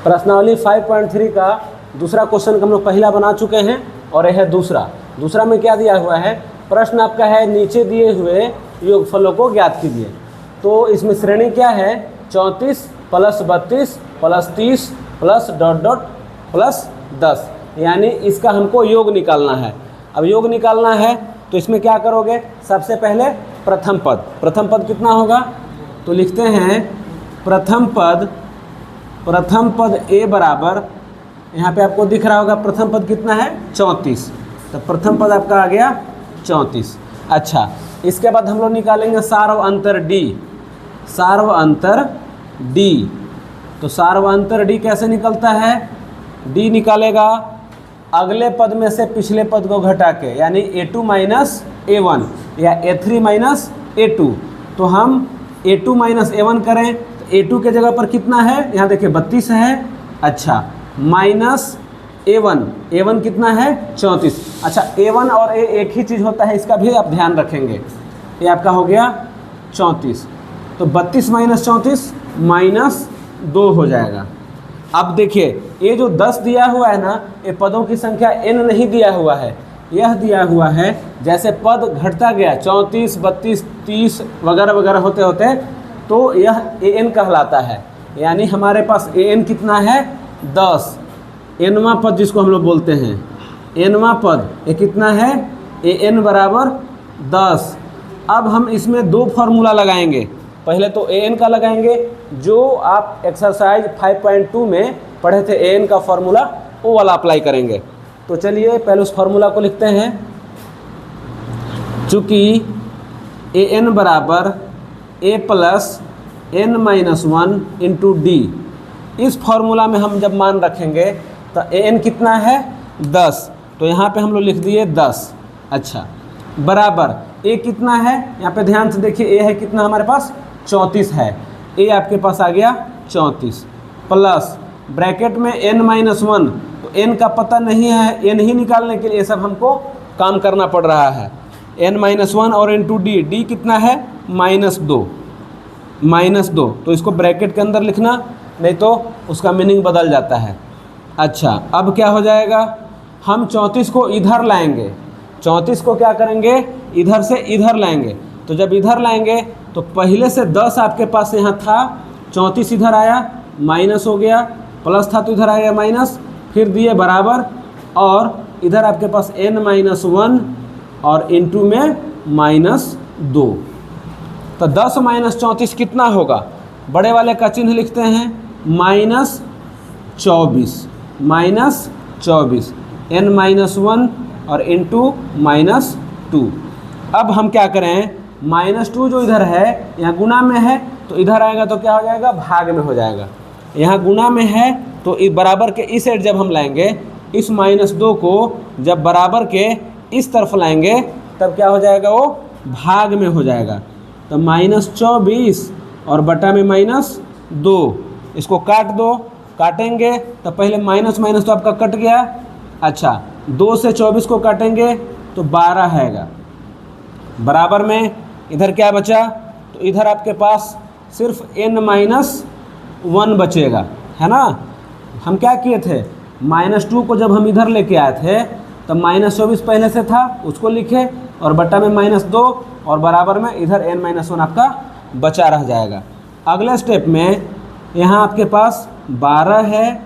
प्रश्नावली 5.3 का दूसरा क्वेश्चन हम लोग पहला बना चुके हैं और यह है दूसरा में क्या दिया हुआ है, प्रश्न आपका है नीचे दिए हुए योगफलों को ज्ञात कीजिए। तो इसमें श्रेणी क्या है, 34 + 32 + 30 प्लस ... प्लस 10, यानी इसका हमको योग निकालना है। अब योग निकालना है तो इसमें क्या करोगे, सबसे पहले प्रथम पद कितना होगा, तो लिखते हैं प्रथम पद a बराबर, यहाँ पे आपको दिख रहा होगा प्रथम पद कितना है 34, तो प्रथम पद आपका आ गया 34। अच्छा, इसके बाद हम लोग निकालेंगे सार्व अंतर d। तो सार्व अंतर d कैसे निकलता है, d निकालेगा अगले पद में से पिछले पद को घटा के, यानी a2 - a1 या a3 - a2। तो हम a2 - a1 करें तो a2 के जगह पर कितना है, यहाँ देखिए 32 है। अच्छा, माइनस a1 कितना है 34। अच्छा, a1 और a एक ही चीज़ होता है, इसका भी आप ध्यान रखेंगे। ये आपका हो गया 34, तो 32 - 34 -2 हो जाएगा। अब देखिए ये जो 10 दिया हुआ है ना, ये पदों की संख्या n नहीं दिया हुआ है, यह दिया हुआ है जैसे पद घटता गया 34, 32, 30 वगैरह वगैरह होते होते, तो यह an कहलाता है। यानी हमारे पास an कितना है 10, nवां पद जिसको हम लोग बोलते हैं, nवां पद ये कितना है, an बराबर 10। अब हम इसमें दो फार्मूला लगाएंगे। पहले तो an का लगाएंगे, जो आप एक्सरसाइज 5.2 में पढ़े थे an का फार्मूला, वो वाला अप्लाई करेंगे। तो चलिए पहले उस फार्मूला को लिखते हैं। चूँकि an बराबर a + n - 1 × d, इस फार्मूला में हम जब मान रखेंगे तो an कितना है 10, तो यहाँ पे हम लोग लिख दिए 10। अच्छा, बराबर a कितना है, यहाँ पे ध्यान से देखिए a है कितना हमारे पास 34 है, a आपके पास आ गया 34, प्लस ब्रैकेट में n - 1, तो n का पता नहीं है, n ही निकालने के लिए सब हमको काम करना पड़ रहा है। n - 1 और × d कितना है -2, तो इसको ब्रैकेट के अंदर लिखना, नहीं तो उसका मीनिंग बदल जाता है। अच्छा, अब क्या हो जाएगा, हम 34 को इधर लाएंगे, 34 को क्या करेंगे, इधर से इधर लाएंगे। तो जब इधर लाएंगे तो पहले से 10 आपके पास यहाँ था, 34 इधर आया माइनस हो गया, प्लस था तो इधर आएगा माइनस, फिर दिए बराबर, और इधर आपके पास n - 1 और × में -2। तो 10 - 34 कितना होगा, बड़े वाले का चिन्ह लिखते हैं -24, n - 1 और × -2। अब हम क्या करें, -2 जो इधर है यहाँ गुना में है, तो इधर आएगा तो क्या हो जाएगा, भाग में हो जाएगा। यहाँ गुना में है तो बराबर के इस साइड जब हम लाएंगे, इस -2 को जब बराबर के इस तरफ लाएंगे तब क्या हो जाएगा, वो भाग में हो जाएगा। तो -24 और बटा में -2, इसको काट दो, काटेंगे तो पहले माइनस तो आपका कट गया। अच्छा, 2 से 24 को काटेंगे तो 12 हैगा, बराबर में इधर क्या बचा, तो इधर आपके पास सिर्फ n - 1 बचेगा, है ना। हम क्या किए थे, -2 को जब हम इधर लेके आए थे तब -24 पहले से था, उसको लिखे और बट्टा में -2 और बराबर में इधर n - 1 आपका बचा रह जाएगा। अगले स्टेप में यहाँ आपके पास 12 है,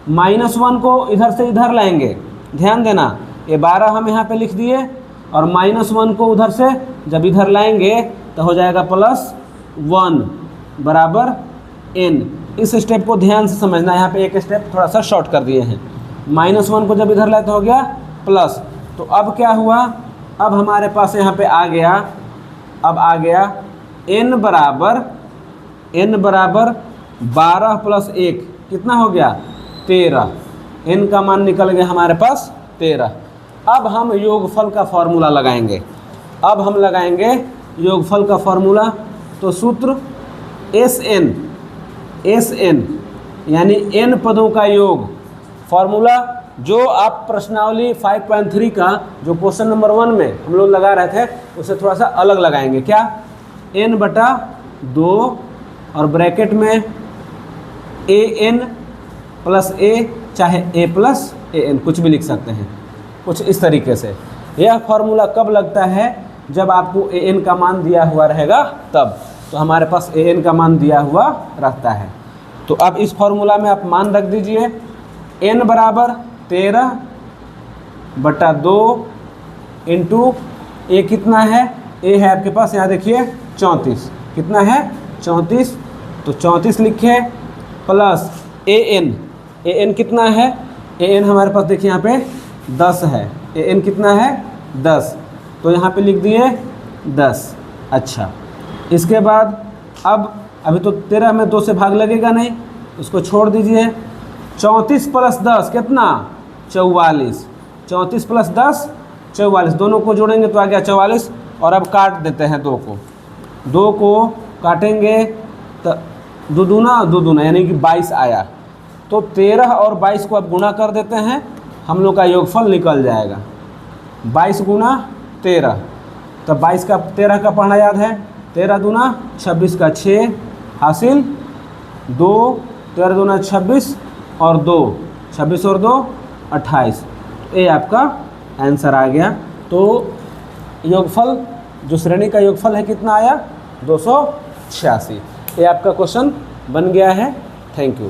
-1 को इधर से इधर लाएंगे, ध्यान देना, ये 12 हम यहाँ पे लिख दिए और -1 को उधर से जब इधर लाएंगे तो हो जाएगा +1 बराबर n। इस स्टेप को ध्यान से समझना, यहाँ पे एक स्टेप थोड़ा सा शॉर्ट कर दिए हैं। -1 को जब इधर लाए तो हो गया प्लस, तो अब क्या हुआ, अब हमारे पास यहाँ पे आ गया, अब आ गया n बराबर 12 + 1 कितना हो गया 13, n का मान निकल गया हमारे पास 13। अब हम योगफल का फॉर्मूला लगाएंगे, अब हम लगाएंगे योगफल का फॉर्मूला। तो सूत्र SN यानी n पदों का योग, फॉर्मूला जो आप प्रश्नावली 5.3 का जो क्वेश्चन नंबर 1 में हम लोग लगा रहे थे उसे थोड़ा सा अलग लगाएंगे। क्या, n/2 और ब्रैकेट में an प्लस ए, चाहे ए प्लस ए एन, कुछ भी लिख सकते हैं, कुछ इस तरीके से। यह फॉर्मूला कब लगता है? जब आपको ए एन का मान दिया हुआ रहेगा तब। तो हमारे पास ए एन का मान दिया हुआ रहता है। तो अब इस फॉर्मूला में आप मान रख दीजिए, एन बराबर 13/2 इंटू ए कितना है? ए है आपके पास यहाँ देखिए 34, कितना है? 34, तो 34 लिखे, प्लस ए एन कितना है? ए एन हमारे पास देखिए यहाँ पे 10 है। ए एन कितना है? 10, तो यहाँ पे लिख दिए 10। अच्छा, इसके बाद अब अभी तो 13 में 2 से भाग लगेगा नहीं, उसको छोड़ दीजिए। 34 प्लस 10 कितना? 44। 34 प्लस 10 44, दोनों को जोड़ेंगे तो आ गया 44। और अब काट देते हैं 2 को काटेंगे तो दो दूना यानी कि 22 आया। तो 13 और 22 को अब गुणा कर देते हैं, हम लोग का योगफल निकल जाएगा। 22 गुना 13, तो 22 का 13 का पढ़ना याद है, 13 दूना 26 का 6 हासिल 2, 13 दूना 26 और 2, 26 और 2 28। ये आपका आंसर आ गया। तो योगफल, जो श्रेणी का योगफल है कितना आया? 286। ये आपका क्वेश्चन बन गया है। Thank you.